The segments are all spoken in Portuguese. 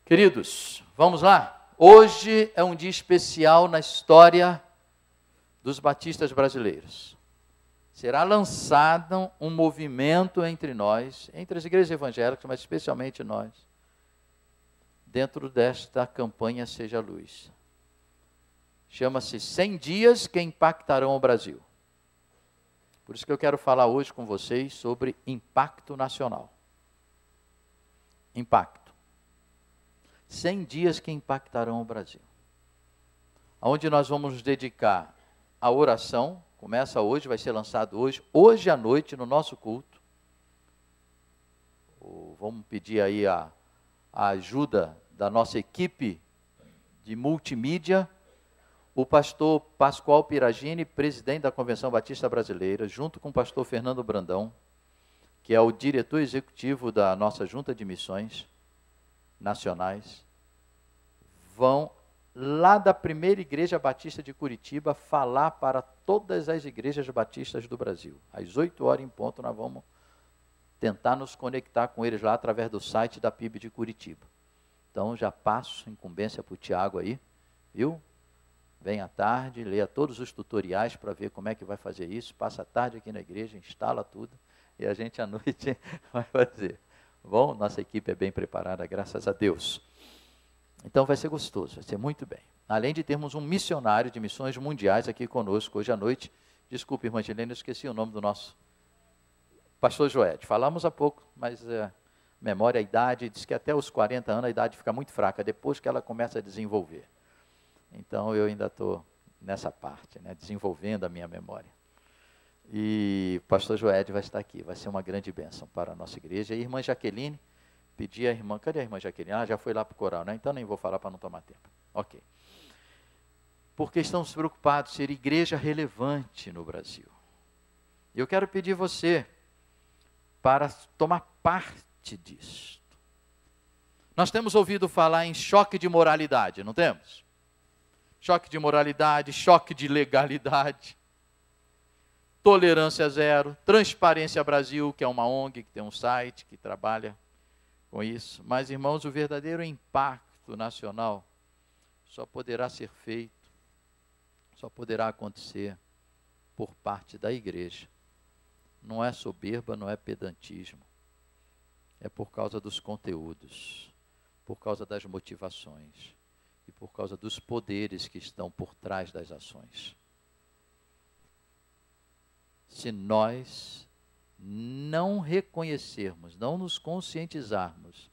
Queridos, vamos lá? Hoje é um dia especial na história dos batistas brasileiros. Será lançado um movimento entre nós, entre as igrejas evangélicas, mas especialmente nós, dentro desta campanha Seja Luz. Chama-se 100 dias que impactarão o Brasil. Por isso que eu quero falar hoje com vocês sobre impacto nacional. Impacto. 100 dias que impactarão o Brasil. Onde nós vamos nos dedicar à oração, começa hoje, vai ser lançado hoje à noite no nosso culto. Vamos pedir aí a ajuda da nossa equipe de multimídia, o pastor Pascoal Piragini, presidente da Convenção Batista Brasileira, junto com o pastor Fernando Brandão, que é o diretor executivo da nossa Junta de Missões Nacionais, vão lá da primeira igreja batista de Curitiba falar para todas as igrejas batistas do Brasil. Às 8 horas em ponto nós vamos tentar nos conectar com eles lá através do site da PIB de Curitiba. Então já passo incumbência para o Tiago aí, viu? Vem à tarde, leia todos os tutoriais para ver como é que vai fazer isso, passa a tarde aqui na igreja, instala tudo e a gente à noite vai fazer. Bom, nossa equipe é bem preparada, graças a Deus. Então vai ser gostoso, vai ser muito bem. Além de termos um missionário de missões mundiais aqui conosco hoje à noite. Desculpe, irmã Gelene, eu esqueci o nome do nosso pastor Joed. Falamos há pouco, mas memória, a idade, diz que até os 40 anos a idade fica muito fraca, depois que ela começa a desenvolver. Então eu ainda estou nessa parte, né, desenvolvendo a minha memória. E o pastor Joed vai estar aqui, vai ser uma grande bênção para a nossa igreja. E a irmã Jaqueline, pedi a irmã, cadê a irmã Jaqueline? Já foi lá para o coral, né? Então nem vou falar para não tomar tempo. Ok. Porque estamos preocupados em ser igreja relevante no Brasil. Eu quero pedir você para tomar parte disso. Nós temos ouvido falar em choque de moralidade, não temos? Choque de moralidade, choque de legalidade, tolerância zero, Transparência Brasil, que é uma ONG, que tem um site, que trabalha com isso. Mas, irmãos, o verdadeiro impacto nacional só poderá ser feito, só poderá acontecer por parte da igreja. Não é soberba, não é pedantismo. É por causa dos conteúdos, por causa das motivações e por causa dos poderes que estão por trás das ações. Se nós não reconhecermos, não nos conscientizarmos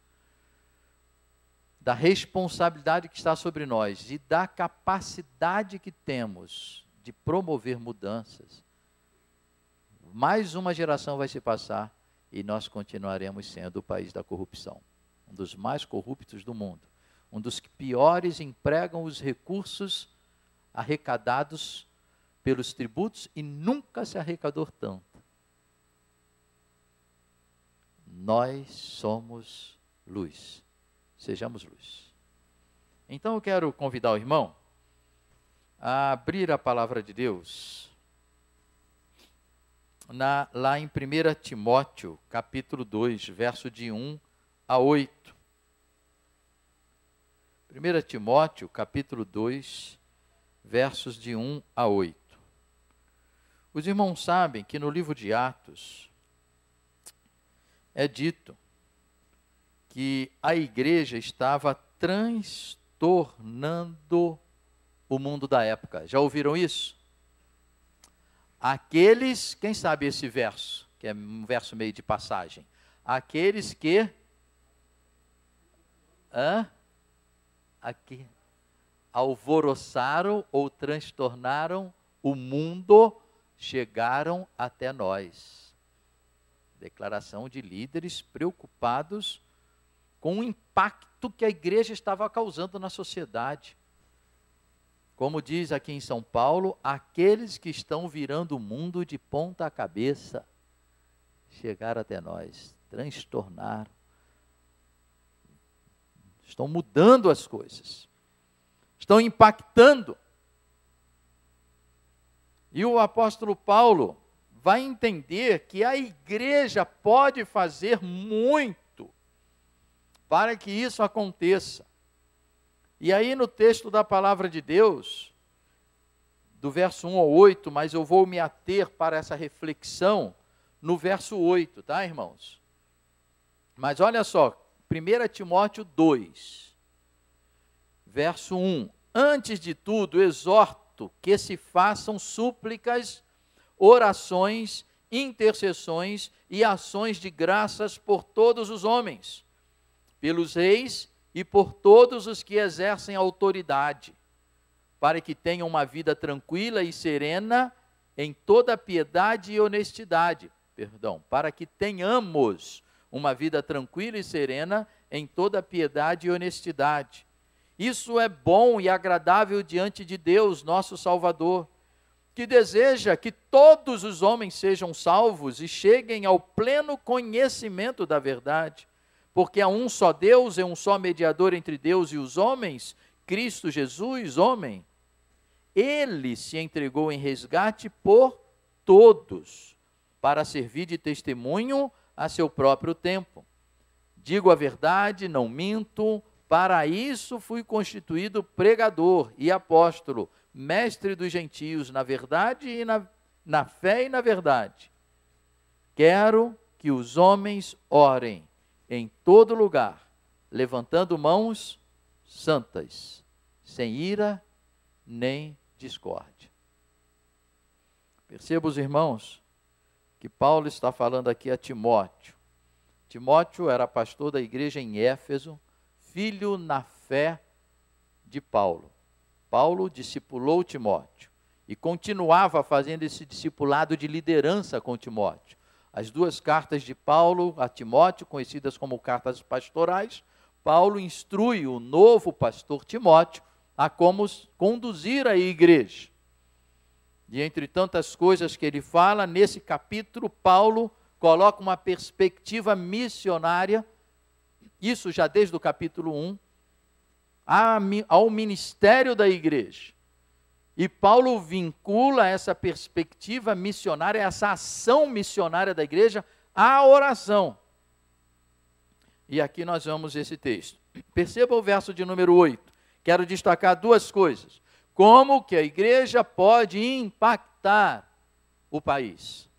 da responsabilidade que está sobre nós e da capacidade que temos de promover mudanças, mais uma geração vai se passar e nós continuaremos sendo o país da corrupção, um dos mais corruptos do mundo, um dos que piores empregam os recursos arrecadados pelos tributos e nunca se arrecadou tanto. Nós somos luz, sejamos luz. Então eu quero convidar o irmão a abrir a palavra de Deus lá em 1 Timóteo, capítulo 2, verso de 1 a 8. 1 Timóteo, capítulo 2, versos de 1 a 8. Os irmãos sabem que no livro de Atos é dito que a igreja estava transtornando o mundo da época. Já ouviram isso? Aqueles, quem sabe esse verso, que é um verso meio de passagem, aqueles que alvoroçaram ou transtornaram o mundo, chegaram até nós. Declaração de líderes preocupados com o impacto que a igreja estava causando na sociedade. Como diz aqui em São Paulo, aqueles que estão virando o mundo de ponta cabeça, chegaram até nós, transtornaram. Estão mudando as coisas, estão impactando. E o apóstolo Paulo vai entender que a igreja pode fazer muito para que isso aconteça. E aí no texto da palavra de Deus, do verso 1 ao 8, mas eu vou me ater para essa reflexão no verso 8, tá, irmãos? Mas olha só, 1 Timóteo 2, verso 1. Antes de tudo, exorto que se façam súplicas, orações, intercessões e ações de graças por todos os homens, pelos reis e por todos os que exercem autoridade, para que tenham uma vida tranquila e serena em toda piedade e honestidade. Para que tenhamos uma vida tranquila e serena em toda piedade e honestidade. Isso é bom e agradável diante de Deus, nosso Salvador, que deseja que todos os homens sejam salvos e cheguem ao pleno conhecimento da verdade, porque há um só Deus e um só mediador entre Deus e os homens, Cristo Jesus, homem. Ele se entregou em resgate por todos, para servir de testemunho a seu próprio tempo. Digo a verdade, não minto, para isso fui constituído pregador e apóstolo, mestre dos gentios na verdade e na fé e na verdade. Quero que os homens orem em todo lugar, levantando mãos santas, sem ira nem discórdia. Perceba, os irmãos, que Paulo está falando aqui a Timóteo. Timóteo era pastor da igreja em Éfeso, filho na fé de Paulo. Paulo discipulou Timóteo e continuava fazendo esse discipulado de liderança com Timóteo. As duas cartas de Paulo a Timóteo, conhecidas como cartas pastorais, Paulo instrui o novo pastor Timóteo a como conduzir a igreja. E entre tantas coisas que ele fala, nesse capítulo, Paulo coloca uma perspectiva missionária, isso já desde o capítulo 1, ao ministério da igreja. E Paulo vincula essa perspectiva missionária, essa ação missionária da igreja, à oração. E aqui nós vamos esse texto. Perceba o verso de número 8. Quero destacar duas coisas. Como que a igreja pode impactar o país?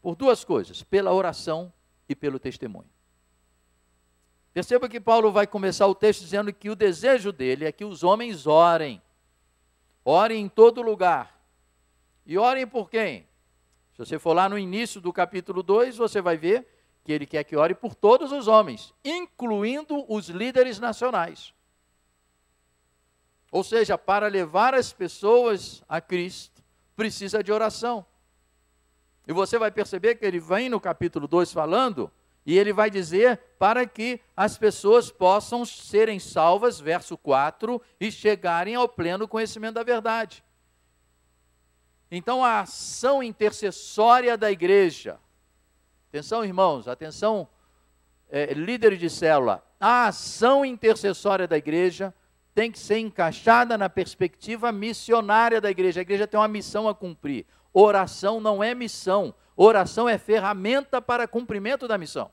Por duas coisas, pela oração e pelo testemunho. Perceba que Paulo vai começar o texto dizendo que o desejo dele é que os homens orem. Orem em todo lugar. E orem por quem? Se você for lá no início do capítulo 2, você vai ver que ele quer que ore por todos os homens, incluindo os líderes nacionais. Ou seja, para levar as pessoas a Cristo, precisa de oração. E você vai perceber que ele vem no capítulo 2 falando, e ele vai dizer para que as pessoas possam serem salvas, verso 4, e chegarem ao pleno conhecimento da verdade. Então, a ação intercessória da igreja, atenção irmãos, atenção líderes de célula, a ação intercessória da igreja tem que ser encaixada na perspectiva missionária da igreja. A igreja tem uma missão a cumprir. Oração não é missão. Oração é ferramenta para cumprimento da missão.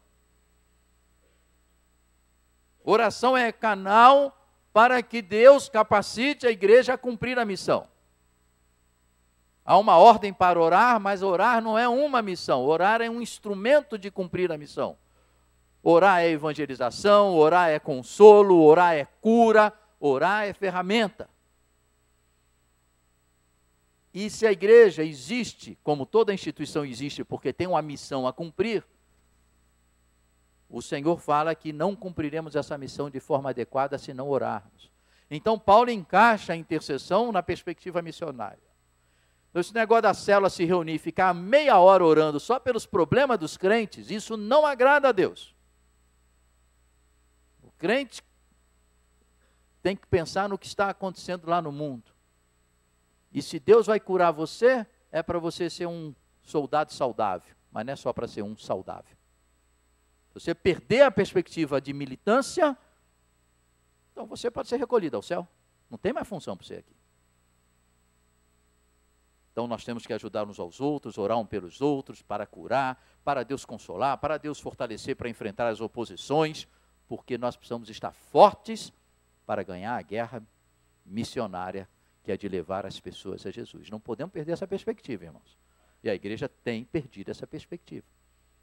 Oração é canal para que Deus capacite a igreja a cumprir a missão. Há uma ordem para orar, mas orar não é uma missão. Orar é um instrumento de cumprir a missão. Orar é evangelização, orar é consolo, orar é cura, orar é ferramenta. E se a igreja existe, como toda instituição existe, porque tem uma missão a cumprir, o Senhor fala que não cumpriremos essa missão de forma adequada se não orarmos. Então, Paulo encaixa a intercessão na perspectiva missionária. Então, esse negócio da célula se reunir e ficar meia hora orando só pelos problemas dos crentes, isso não agrada a Deus. O crente tem que pensar no que está acontecendo lá no mundo. E se Deus vai curar você, é para você ser um soldado saudável, mas não é só para ser um saudável. Se você perder a perspectiva de militância, então você pode ser recolhido ao céu. Não tem mais função para você aqui. Então nós temos que ajudar uns aos outros, orar um pelos outros, para curar, para Deus consolar, para Deus fortalecer, para enfrentar as oposições. porque nós precisamos estar fortes para ganhar a guerra missionária, que é de levar as pessoas a Jesus. Não podemos perder essa perspectiva, irmãos. E a igreja tem perdido essa perspectiva,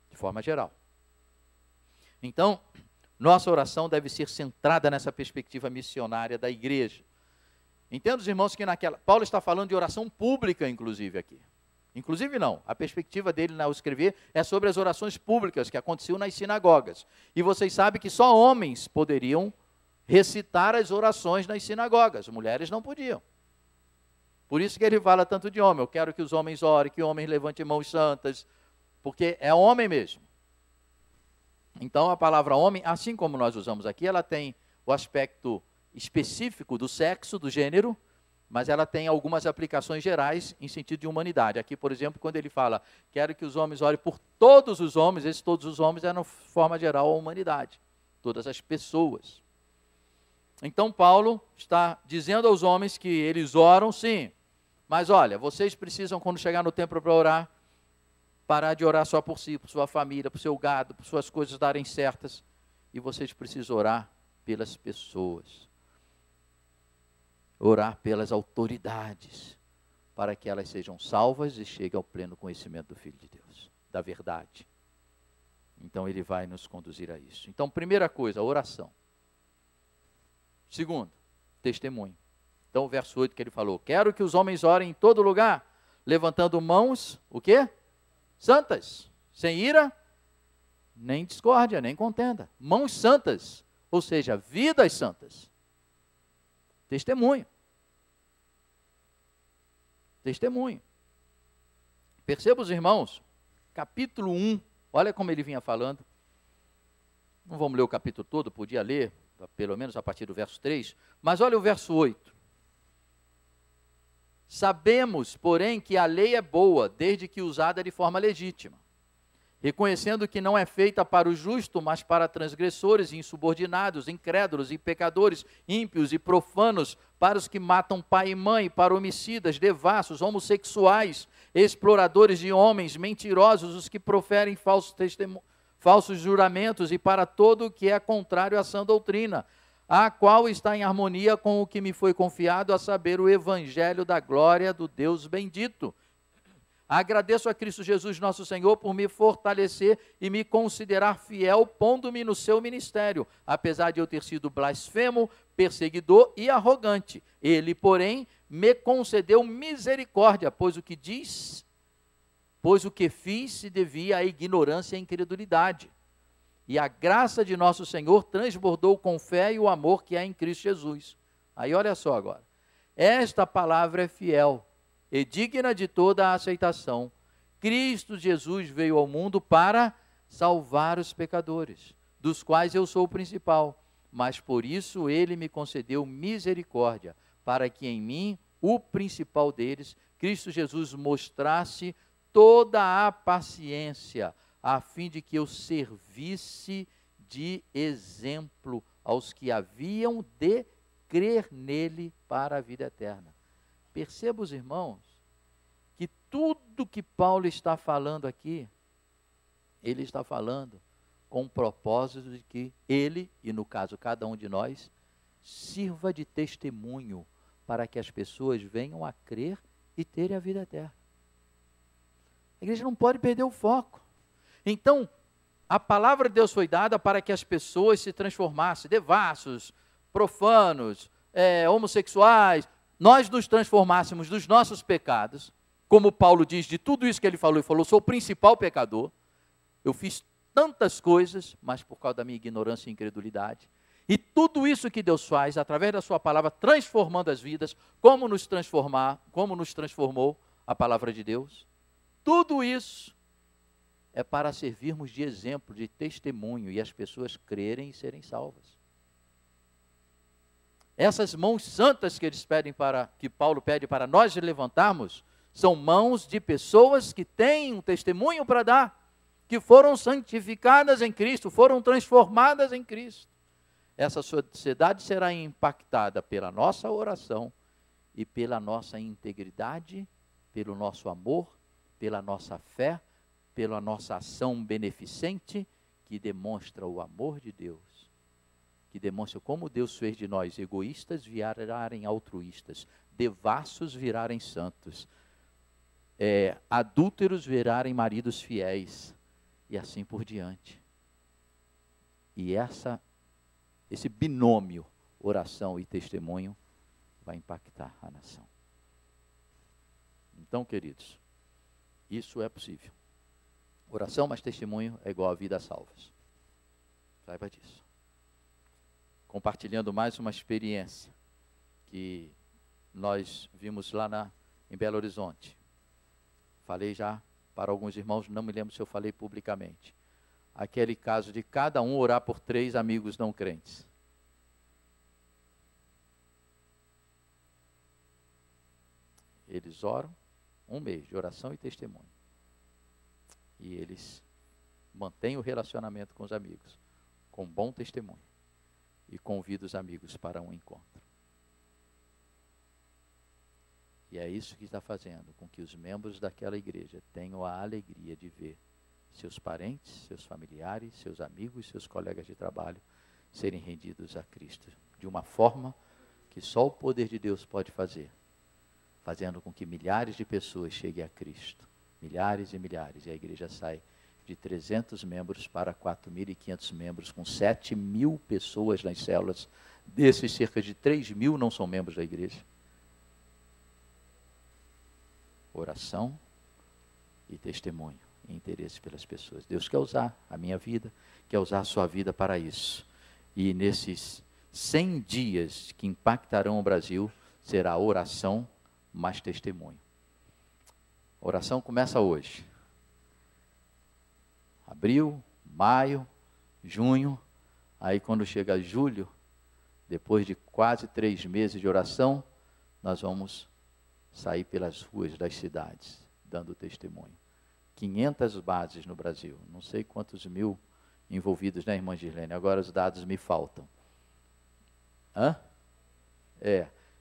de forma geral. Então, nossa oração deve ser centrada nessa perspectiva missionária da igreja. Entenda, os irmãos, que Paulo está falando de oração pública, inclusive, aqui. Inclusive não, a perspectiva dele ao escrever é sobre as orações públicas que aconteciam nas sinagogas. E vocês sabem que só homens poderiam recitar as orações nas sinagogas, mulheres não podiam. Por isso que ele fala tanto de homem. Eu quero que os homens orem, que homens levantem mãos santas, porque é homem mesmo. Então a palavra homem, assim como nós usamos aqui, ela tem o aspecto específico do sexo, do gênero, mas ela tem algumas aplicações gerais em sentido de humanidade. Aqui, por exemplo, quando ele fala, quero que os homens orem por todos os homens, esses todos os homens é, de forma geral, a humanidade, todas as pessoas. Então Paulo está dizendo aos homens que eles oram, sim, mas olha, vocês precisam, quando chegar no templo para orar, parar de orar só por si, por sua família, por seu gado, por suas coisas darem certas, e vocês precisam orar pelas pessoas, orar pelas autoridades, para que elas sejam salvas e cheguem ao pleno conhecimento do Filho de Deus, da verdade. Então ele vai nos conduzir a isso. Então, primeira coisa, oração. Segundo, testemunho. Então, o verso 8 que ele falou, quero que os homens orem em todo lugar, levantando mãos, o quê? Santas, sem ira, nem discórdia, nem contenda. Mãos santas, ou seja, vidas santas. Testemunho. Testemunho. Perceba, os irmãos, capítulo 1, olha como ele vinha falando. Não vamos ler o capítulo todo, podia ler, pelo menos a partir do verso 3, mas olha o verso 8. Sabemos, porém, que a lei é boa, desde que usada de forma legítima, reconhecendo que não é feita para o justo, mas para transgressores, insubordinados, incrédulos e pecadores, ímpios e profanos, para os que matam pai e mãe, para homicidas, devassos, homossexuais, exploradores de homens, mentirosos, os que proferem falsos juramentos, e para todo o que é contrário à sã doutrina, a qual está em harmonia com o que me foi confiado, a saber, o evangelho da glória do Deus bendito. Agradeço a Cristo Jesus, nosso Senhor, por me fortalecer e me considerar fiel, pondo-me no seu ministério, apesar de eu ter sido blasfemo, perseguidor e arrogante. Ele, porém, me concedeu misericórdia, pois o que fiz se devia à ignorância e à incredulidade. E a graça de nosso Senhor transbordou com fé e o amor que há em Cristo Jesus. Aí olha só agora. Esta palavra é fiel e digna de toda a aceitação. Cristo Jesus veio ao mundo para salvar os pecadores, dos quais eu sou o principal. Mas por isso ele me concedeu misericórdia, para que em mim, o principal deles, Cristo Jesus, mostrasse toda a paciência, a fim de que eu servisse de exemplo aos que haviam de crer nele para a vida eterna. Perceba, os irmãos, que tudo que Paulo está falando aqui, ele está falando com o propósito de que ele, e no caso cada um de nós, sirva de testemunho para que as pessoas venham a crer e terem a vida eterna. A igreja não pode perder o foco. Então, a palavra de Deus foi dada para que as pessoas se transformassem, devassos, profanos, homossexuais, nós nos transformássemos dos nossos pecados, como Paulo diz, de tudo isso que ele falou, sou o principal pecador, eu fiz tantas coisas, mas por causa da minha ignorância e incredulidade, e tudo isso que Deus faz, através da sua palavra, transformando as vidas, como nos transformou a palavra de Deus, tudo isso é para servirmos de exemplo, de testemunho, e as pessoas crerem e serem salvas. Essas mãos santas que que Paulo pede para nós levantarmos, são mãos de pessoas que têm um testemunho para dar, que foram santificadas em Cristo, foram transformadas em Cristo. Essa sociedade será impactada pela nossa oração e pela nossa integridade, pelo nosso amor, pela nossa fé, pela nossa ação beneficente, que demonstra o amor de Deus que demonstram como Deus fez de nós egoístas virarem altruístas, devassos virarem santos, adúlteros virarem maridos fiéis, e assim por diante. E esse binômio, oração e testemunho, vai impactar a nação. Então, queridos, isso é possível. Oração mais testemunho é igual a vidas salvas. Saiba disso. Compartilhando mais uma experiência que nós vimos lá em Belo Horizonte. Falei já para alguns irmãos, não me lembro se eu falei publicamente. Aquele caso de cada um orar por 3 amigos não crentes. Eles oram 1 mês de oração e testemunho. E eles mantêm o relacionamento com os amigos, com bom testemunho. E convidam os amigos para um encontro. E é isso que está fazendo com que os membros daquela igreja tenham a alegria de ver seus parentes, seus familiares, seus amigos, seus colegas de trabalho serem rendidos a Cristo de uma forma que só o poder de Deus pode fazer, fazendo com que milhares de pessoas cheguem a Cristo, milhares e milhares, e a igreja sai de 300 membros para 4.500 membros, com 7.000 pessoas nas células. Desses, cerca de 3.000 não são membros da igreja. Oração e testemunho, e interesse pelas pessoas. Deus quer usar a minha vida, quer usar a sua vida para isso. E nesses 100 dias que impactarão o Brasil, será oração mais testemunho. A oração começa hoje. Abril, maio, junho, aí quando chega julho, depois de quase 3 meses de oração, nós vamos sair pelas ruas das cidades, dando testemunho. 500 bases no Brasil, não sei quantos mil envolvidos, né, irmã Gislene? Agora os dados me faltam.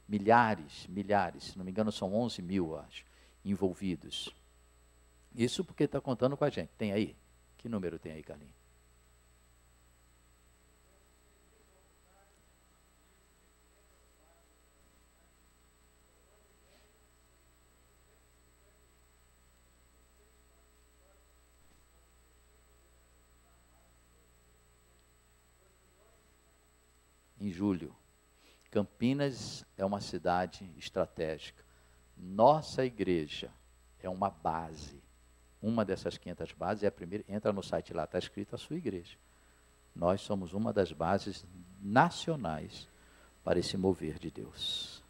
Milhares, se não me engano são 11.000, acho, envolvidos. Isso porque está contando com a gente. Tem aí? Que número tem aí, Carlinhos? Em julho. Campinas é uma cidade estratégica. Nossa igreja é uma base. Uma dessas 500 bases é a primeira. Entra no site lá, está escrito a sua igreja. Nós somos uma das bases nacionais para esse mover de Deus.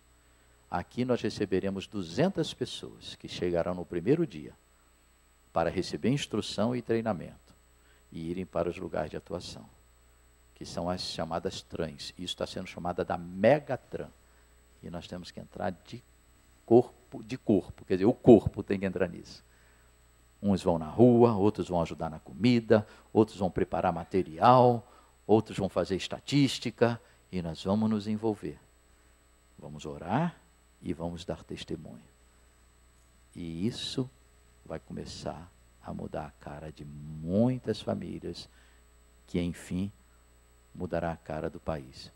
Aqui nós receberemos 200 pessoas que chegarão no primeiro dia para receber instrução e treinamento e irem para os lugares de atuação, que são as chamadas trans. Isso está sendo chamada da Megatran. E nós temos que entrar de corpo, quer dizer, o corpo tem que entrar nisso. Uns vão na rua, outros vão ajudar na comida, outros vão preparar material, outros vão fazer estatística, e nós vamos nos envolver. Vamos orar e vamos dar testemunho. E isso vai começar a mudar a cara de muitas famílias, que enfim mudará a cara do país.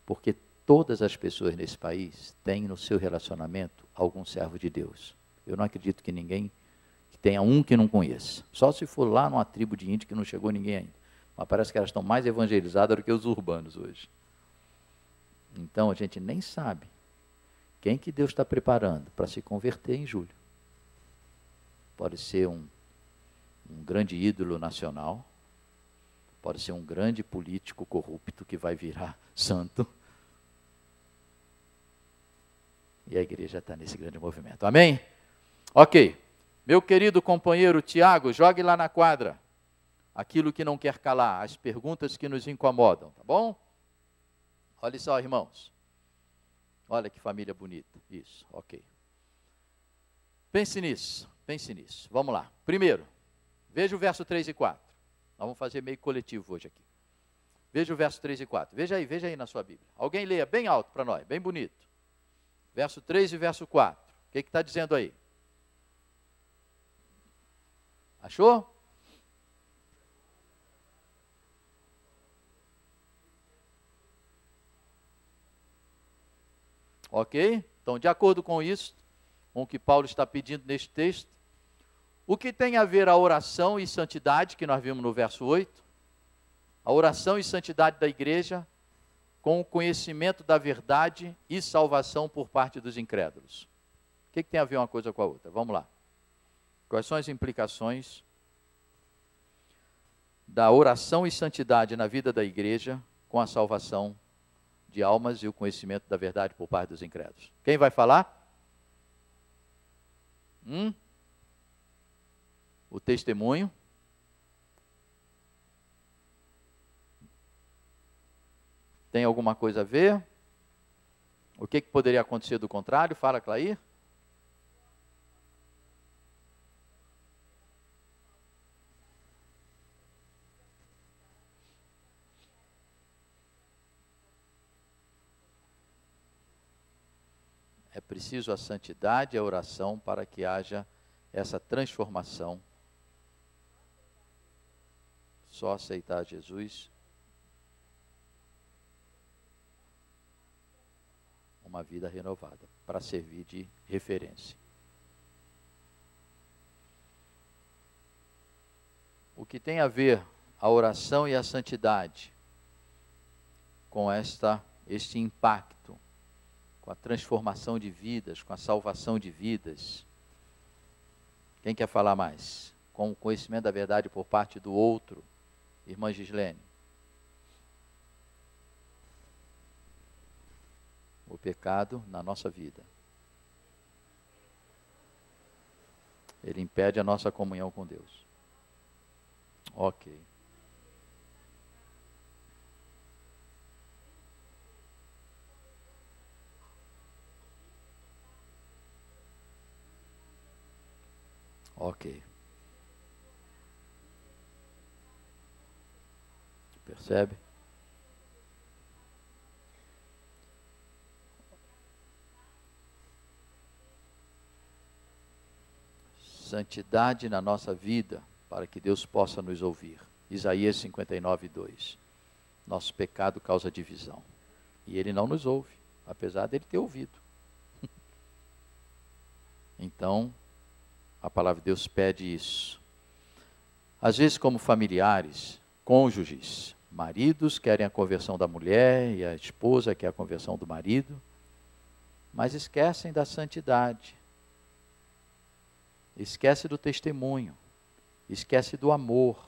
Porque todas as pessoas nesse país têm no seu relacionamento algum servo de Deus. Eu não acredito que ninguém tenha um que não conheça. Só se for lá numa tribo de índio que não chegou ninguém ainda. Mas parece que elas estão mais evangelizadas do que os urbanos hoje. Então a gente nem sabe quem que Deus está preparando para se converter em julho. Pode ser um grande ídolo nacional, pode ser um grande político corrupto que vai virar santo. E a igreja está nesse grande movimento. Amém? Ok. Meu querido companheiro Tiago, jogue lá na quadra aquilo que não quer calar, as perguntas que nos incomodam, tá bom? Olha só, irmãos. Olha que família bonita. Isso, ok. Pense nisso. Vamos lá. Primeiro, veja o verso 3 e 4. Nós vamos fazer meio coletivo hoje aqui. Veja o verso 3 e 4. Veja aí na sua Bíblia. Alguém leia bem alto para nós, bem bonito. Verso 3 e verso 4. O que está dizendo aí? Achou? Ok? Então, de acordo com isso, com o que Paulo está pedindo neste texto, o que tem a ver a oração e santidade, que nós vimos no verso 8, a oração e santidade da igreja, com o conhecimento da verdade e salvação por parte dos incrédulos. O que tem a ver uma coisa com a outra? Vamos lá. Quais são as implicações da oração e santidade na vida da igreja com a salvação de almas e o conhecimento da verdade por parte dos incrédulos? Quem vai falar? O testemunho. Tem alguma coisa a ver? O que poderia acontecer do contrário? Fala, Clair. É preciso a santidade e a oração para que haja essa transformação. Só aceitar Jesus, uma vida renovada, para servir de referência. O que tem a ver a oração e a santidade com este impacto, com a transformação de vidas, com a salvação de vidas? Quem quer falar mais? Com o conhecimento da verdade por parte do outro, irmã Gislene. O pecado na nossa vida. Ele impede a nossa comunhão com Deus. Ok. Ok. Percebe? Santidade na nossa vida, para que Deus possa nos ouvir. Isaías 59:2. Nosso pecado causa divisão. E Ele não nos ouve, apesar dele ter ouvido. Então, a palavra de Deus pede isso. Às vezes, como familiares, cônjuges, maridos querem a conversão da mulher e a esposa quer a conversão do marido, mas esquecem da santidade, esquece do testemunho, esquece do amor,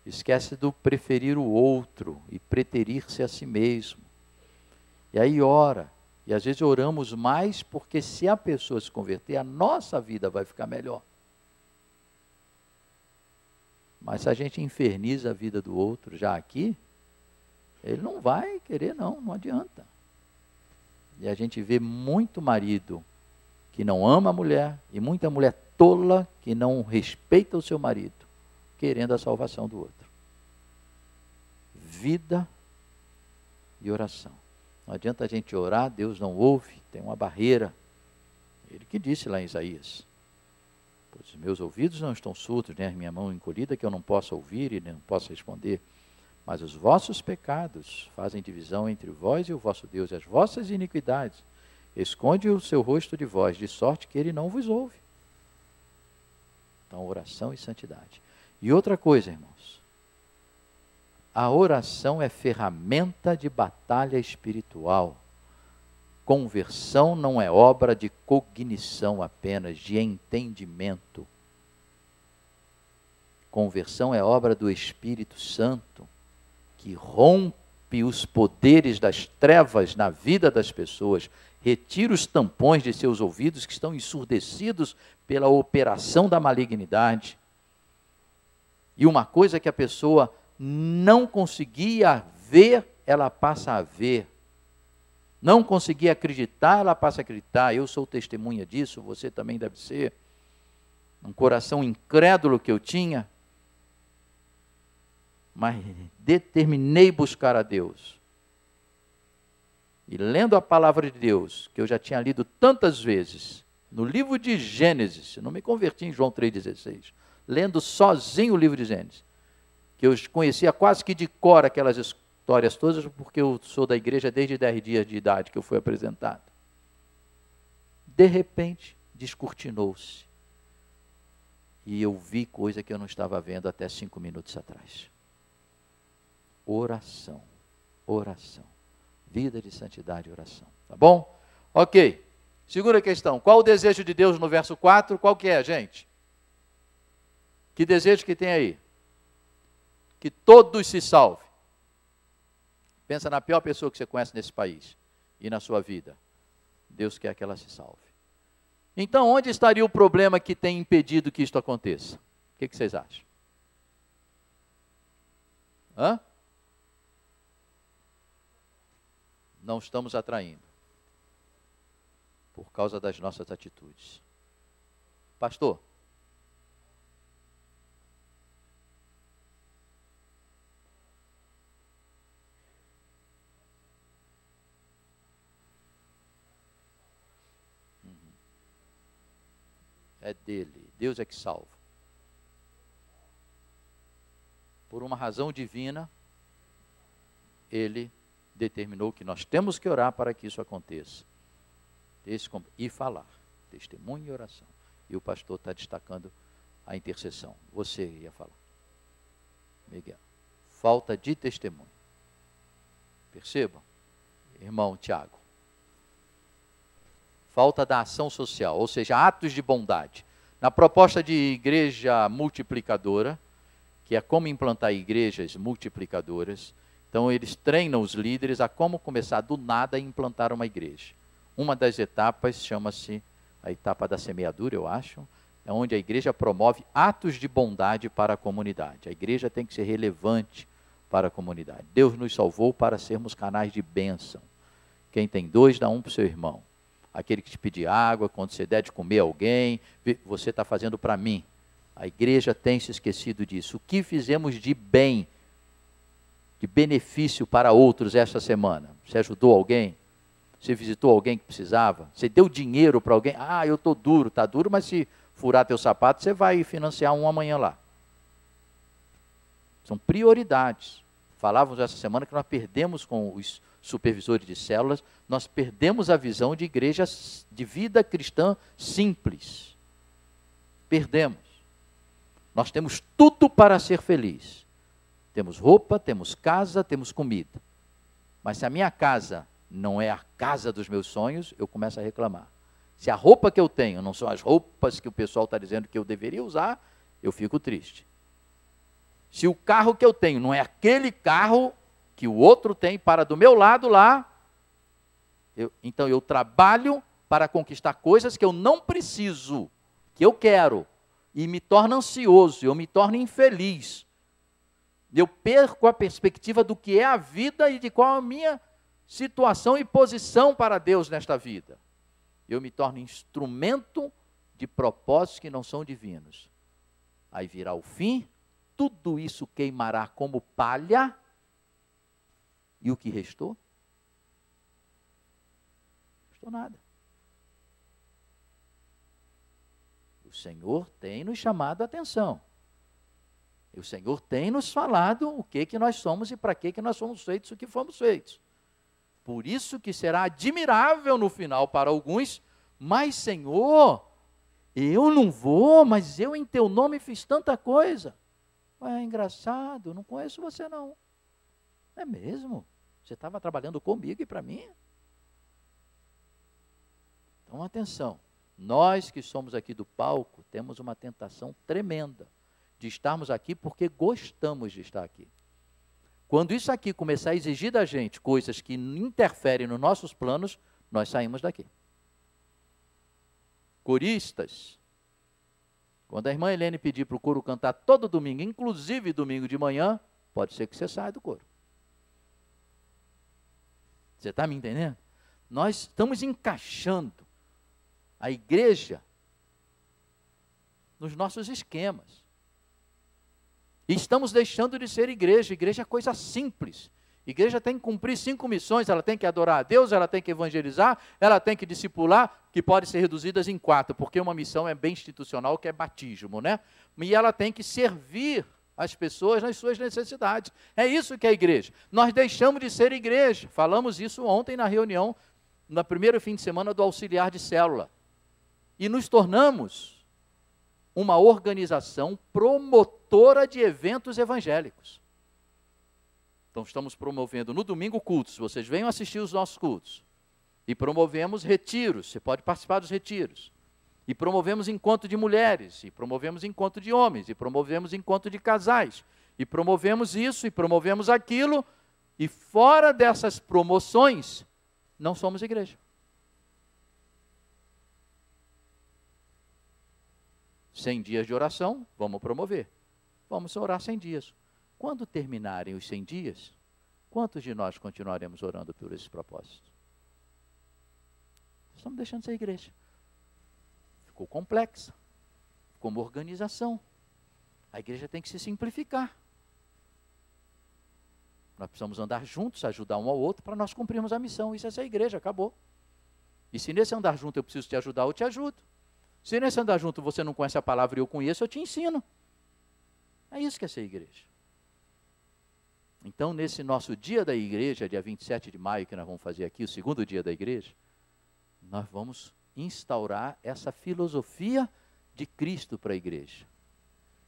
esquece do preferir o outro e preterir-se a si mesmo. E aí ora, e às vezes oramos mais porque se a pessoa se converter, a nossa vida vai ficar melhor. Mas se a gente inferniza a vida do outro já aqui, ele não vai querer não adianta. E a gente vê muito marido que não ama a mulher, e muita mulher tola que não respeita o seu marido, querendo a salvação do outro. Vida e oração. Não adianta a gente orar, Deus não ouve, tem uma barreira. Ele que disse lá em Isaías: pois os meus ouvidos não estão surdos, nem a minha mão encolhida, que eu não possa ouvir e não possa responder. Mas os vossos pecados fazem divisão entre vós e o vosso Deus, e as vossas iniquidades esconde o seu rosto de vós, de sorte que ele não vos ouve. Então, oração e santidade. E outra coisa, irmãos, a oração é ferramenta de batalha espiritual. Conversão não é obra de cognição apenas, de entendimento. Conversão é obra do Espírito Santo, que rompe os poderes das trevas na vida das pessoas, retira os tampões de seus ouvidos que estão ensurdecidos pela operação da malignidade. E uma coisa que a pessoa não conseguia ver, ela passa a ver. Não conseguia acreditar, ela passa a acreditar. Eu sou testemunha disso, você também deve ser. Um coração incrédulo que eu tinha, mas determinei buscar a Deus. E lendo a palavra de Deus, que eu já tinha lido tantas vezes, no livro de Gênesis, eu não me converti em João 3,16, lendo sozinho o livro de Gênesis, que eu conhecia quase que de cor aquelas histórias todas, porque eu sou da igreja desde 10 dias de idade que eu fui apresentado. de repente, descortinou-se. E eu vi coisa que eu não estava vendo até 5 minutos atrás. Oração, oração. Vida de santidade e oração. Tá bom? Ok. Segunda questão. Qual o desejo de Deus no verso 4? Qual que é, gente? Que desejo que tem aí? Que todos se salvem. Pensa na pior pessoa que você conhece nesse país e na sua vida. Deus quer que ela se salve. Então, onde estaria o problema que tem impedido que isto aconteça? O que vocês acham? Hã? Não estamos atraindo. Por causa das nossas atitudes. Pastor? É dele. Deus é que salva. Por uma razão divina, ele determinou que nós temos que orar para que isso aconteça. E falar. Testemunho e oração. E o pastor está destacando a intercessão. Você ia falar. Miguel. Falta de testemunho. Percebam? Irmão Tiago. Falta da ação social, ou seja, atos de bondade. Na proposta de igreja multiplicadora, que é como implantar igrejas multiplicadoras, então eles treinam os líderes a como começar do nada a implantar uma igreja. Uma das etapas chama-se a etapa da semeadura, eu acho, é onde a igreja promove atos de bondade para a comunidade. A igreja tem que ser relevante para a comunidade. Deus nos salvou para sermos canais de bênção. Quem tem 2, dá 1 para o seu irmão. Aquele que te pedir água, quando você der de comer a alguém, você está fazendo para mim. A igreja tem se esquecido disso. O que fizemos de bem, de benefício para outros esta semana? Você ajudou alguém? Você visitou alguém que precisava? Você deu dinheiro para alguém? Ah, eu estou duro, está duro, mas se furar teu sapato, você vai financiar um amanhã lá. São prioridades. Falávamos essa semana que nós perdemos com os supervisores de células, nós perdemos a visão de igrejas de vida cristã simples. Perdemos. Nós temos tudo para ser feliz. Temos roupa, temos casa, temos comida. Mas se a minha casa não é a casa dos meus sonhos, eu começo a reclamar. Se a roupa que eu tenho não são as roupas que o pessoal está dizendo que eu deveria usar, eu fico triste. Se o carro que eu tenho não é aquele carro que o outro tem para do meu lado lá, então eu trabalho para conquistar coisas que eu não preciso, que eu quero, e me torno ansioso, eu me torno infeliz. Eu perco a perspectiva do que é a vida e de qual é a minha situação e posição para Deus nesta vida. Eu me torno instrumento de propósitos que não são divinos. Aí virá o fim, tudo isso queimará como palha. E o que restou? Não restou nada. O Senhor tem nos chamado a atenção. E o Senhor tem nos falado o que nós somos e para que nós somos feitos o que fomos feitos. Por isso que será admirável no final para alguns, mas Senhor, eu não vou, mas eu em teu nome fiz tanta coisa. É engraçado, não conheço você não. É mesmo? Você estava trabalhando comigo e para mim? Então, atenção. Nós que somos aqui do palco, temos uma tentação tremenda de estarmos aqui porque gostamos de estar aqui. Quando isso aqui começar a exigir da gente coisas que interferem nos nossos planos, nós saímos daqui. Coristas. Quando a irmã Helene pedir para o coro cantar todo domingo, inclusive domingo de manhã, pode ser que você saia do coro. Você está me entendendo? Nós estamos encaixando a igreja nos nossos esquemas. E estamos deixando de ser igreja. Igreja é coisa simples. Igreja tem que cumprir 5 missões. Ela tem que adorar a Deus, ela tem que evangelizar, ela tem que discipular, que pode ser reduzidas em 4, porque uma missão é bem institucional, que é batismo, né? E ela tem que servir as pessoas nas suas necessidades. É isso que é a igreja. Nós deixamos de ser igreja. Falamos isso ontem na reunião, no primeiro fim de semana do auxiliar de célula. e nos tornamos uma organização promotora de eventos evangélicos. Então estamos promovendo no domingo cultos, vocês venham assistir os nossos cultos. E promovemos retiros, você pode participar dos retiros. E promovemos encontro de mulheres, e promovemos encontro de homens, e promovemos encontro de casais. E promovemos isso, e promovemos aquilo, e fora dessas promoções, não somos igreja. Cem dias de oração, vamos promover. Vamos orar 100 dias. Quando terminarem os 100 dias, quantos de nós continuaremos orando por esse propósito? Estamos deixando de ser igreja. Ficou complexa. Ficou uma organização. A igreja tem que se simplificar. Nós precisamos andar juntos, ajudar um ao outro para nós cumprirmos a missão. Isso é ser igreja, acabou. E se nesse andar junto eu preciso te ajudar, eu te ajudo. Se nesse andar junto você não conhece a palavra e eu conheço, eu te ensino. É isso que é ser igreja. Então, nesse nosso dia da igreja, dia 27 de maio, que nós vamos fazer aqui, o segundo dia da igreja, nós vamos instaurar essa filosofia de Cristo para a igreja.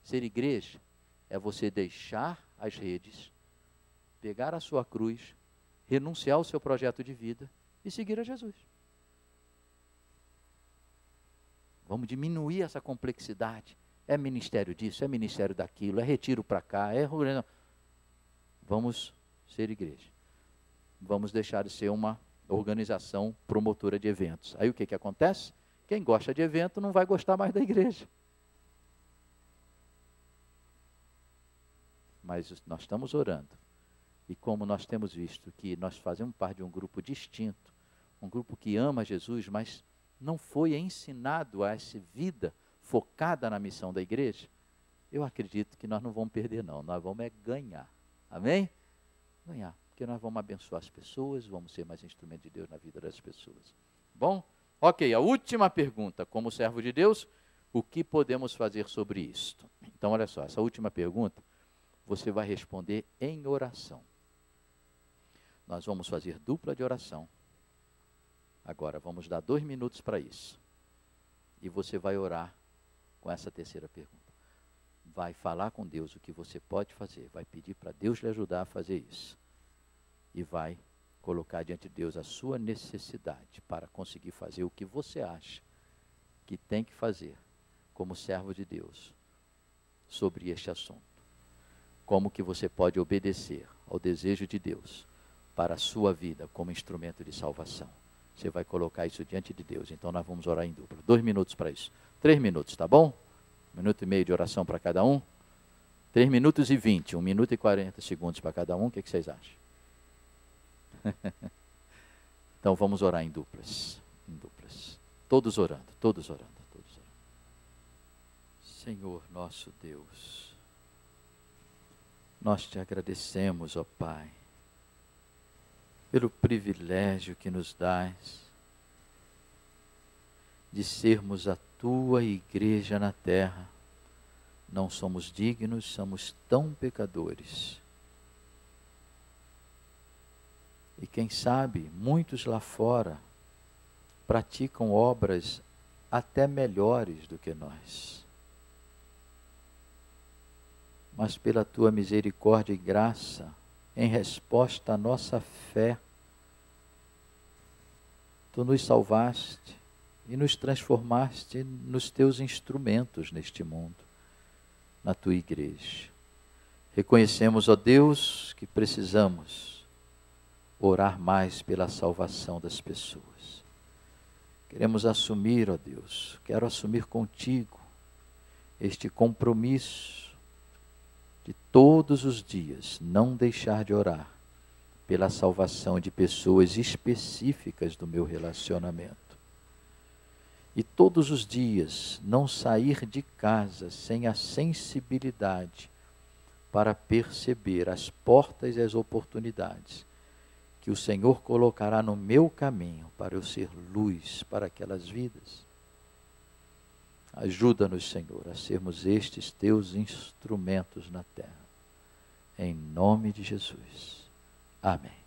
Ser igreja é você deixar as redes, pegar a sua cruz, renunciar ao seu projeto de vida e seguir a Jesus. Vamos diminuir essa complexidade. É ministério disso, é ministério daquilo, é retiro para cá, é... Vamos ser igreja. Vamos deixar de ser uma organização promotora de eventos. Aí o que acontece? Quem gosta de evento não vai gostar mais da igreja. Mas nós estamos orando. E como nós temos visto que nós fazemos parte de um grupo distinto, um grupo que ama Jesus, mas não foi ensinado a essa vida focada na missão da igreja, eu acredito que nós não vamos perder não, nós vamos ganhar. Amém? Ganhar, porque nós vamos abençoar as pessoas, vamos ser mais instrumento de Deus na vida das pessoas. Bom? Ok, a última pergunta, como servo de Deus, o que podemos fazer sobre isto? Então, olha só, essa última pergunta, você vai responder em oração. Nós vamos fazer dupla de oração. Agora, vamos dar 2 minutos para isso. E você vai orar com essa terceira pergunta. Vai falar com Deus o que você pode fazer, vai pedir para Deus lhe ajudar a fazer isso. E vai colocar diante de Deus a sua necessidade para conseguir fazer o que você acha que tem que fazer como servo de Deus sobre este assunto. Como que você pode obedecer ao desejo de Deus para a sua vida como instrumento de salvação. Você vai colocar isso diante de Deus. Então nós vamos orar em dupla. 2 minutos para isso. 3 minutos, tá bom? 1 minuto e meio de oração para cada um. 3 minutos e 20, 1 minuto e 40 segundos para cada um. O que vocês acham? Então vamos orar em duplas. Em duplas. Todos orando, todos orando, todos orando. Senhor nosso Deus, nós te agradecemos, ó Pai, pelo privilégio que nos dás de sermos a tua igreja na terra. Não somos dignos, somos tão pecadores. E quem sabe, muitos lá fora praticam obras até melhores do que nós. Mas pela tua misericórdia e graça, em resposta à nossa fé, tu nos salvaste e nos transformaste nos teus instrumentos neste mundo, na tua igreja. Reconhecemos, ó Deus, que precisamos orar mais pela salvação das pessoas. Queremos assumir, ó Deus, quero assumir contigo este compromisso de todos os dias não deixar de orar pela salvação de pessoas específicas do meu relacionamento. E todos os dias não sair de casa sem a sensibilidade para perceber as portas e as oportunidades que o Senhor colocará no meu caminho para eu ser luz para aquelas vidas. Ajuda-nos, Senhor, a sermos estes teus instrumentos na terra. Em nome de Jesus. Amém.